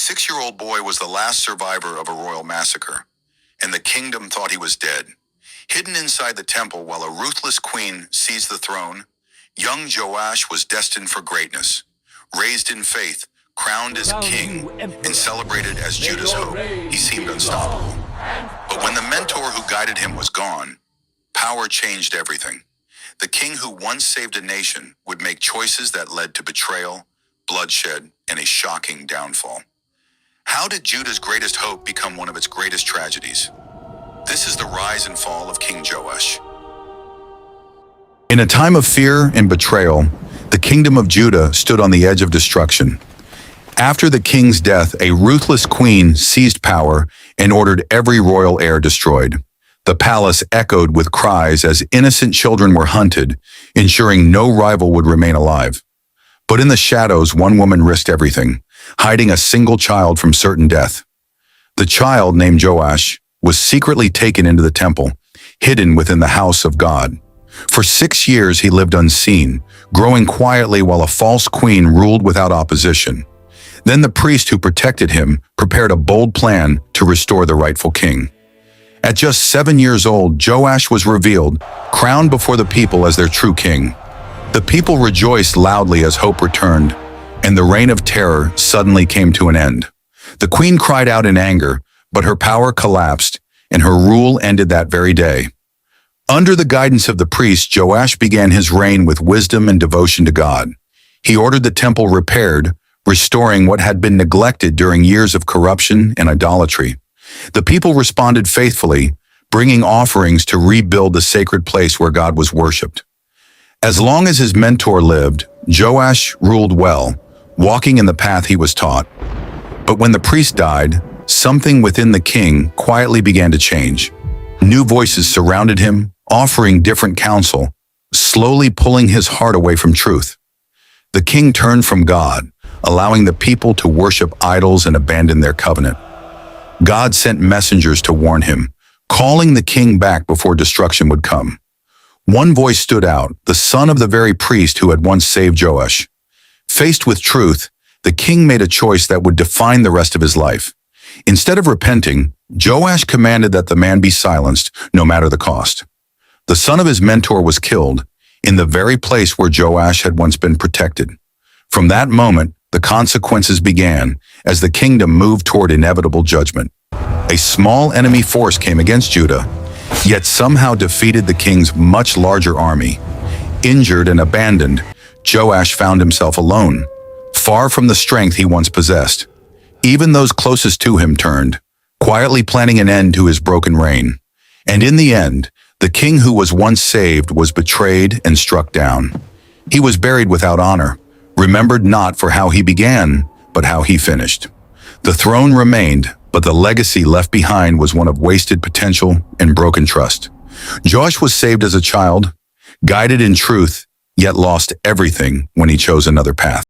6-year-old boy was the last survivor of a royal massacre, and the kingdom thought he was dead. Hidden inside the temple while a ruthless queen seized the throne, young Joash was destined for greatness. Raised in faith, crowned as king, and celebrated as Judah's hope, he seemed unstoppable. But when the mentor who guided him was gone, power changed everything. The king who once saved a nation would make choices that led to betrayal, bloodshed, and a shocking downfall. How did Judah's greatest hope become one of its greatest tragedies? This is the rise and fall of King Joash. In a time of fear and betrayal, the kingdom of Judah stood on the edge of destruction. After the king's death, a ruthless queen seized power and ordered every royal heir destroyed. The palace echoed with cries as innocent children were hunted, ensuring no rival would remain alive. But in the shadows, one woman risked everything, hiding a single child from certain death. The child, named Joash, was secretly taken into the temple, hidden within the house of God. For 6 years he lived unseen, growing quietly while a false queen ruled without opposition. Then the priest who protected him prepared a bold plan to restore the rightful king. At just 7 years old, Joash was revealed, crowned before the people as their true king. The people rejoiced loudly as hope returned, and the reign of terror suddenly came to an end. The queen cried out in anger, but her power collapsed, and her rule ended that very day. Under the guidance of the priest, Joash began his reign with wisdom and devotion to God. He ordered the temple repaired, restoring what had been neglected during years of corruption and idolatry. The people responded faithfully, bringing offerings to rebuild the sacred place where God was worshipped. As long as his mentor lived, Joash ruled well, walking in the path he was taught. But when the priest died, something within the king quietly began to change. New voices surrounded him, offering different counsel, slowly pulling his heart away from truth. The king turned from God, allowing the people to worship idols and abandon their covenant. God sent messengers to warn him, calling the king back before destruction would come. One voice stood out, the son of the very priest who had once saved Joash. Faced with truth, the king made a choice that would define the rest of his life. Instead of repenting, Joash commanded that the man be silenced, no matter the cost. The son of his mentor was killed, in the very place where Joash had once been protected. From that moment, the consequences began, as the kingdom moved toward inevitable judgment. A small enemy force came against Judah, yet somehow defeated the king's much larger army. Injured and abandoned, Joash found himself alone, far from the strength he once possessed. Even those closest to him turned, quietly planning an end to his broken reign. And in the end, the king who was once saved was betrayed and struck down. He was buried without honor, remembered not for how he began, but how he finished. The throne remained, but the legacy left behind was one of wasted potential and broken trust. Joash was saved as a child, guided in truth, yet lost everything when he chose another path.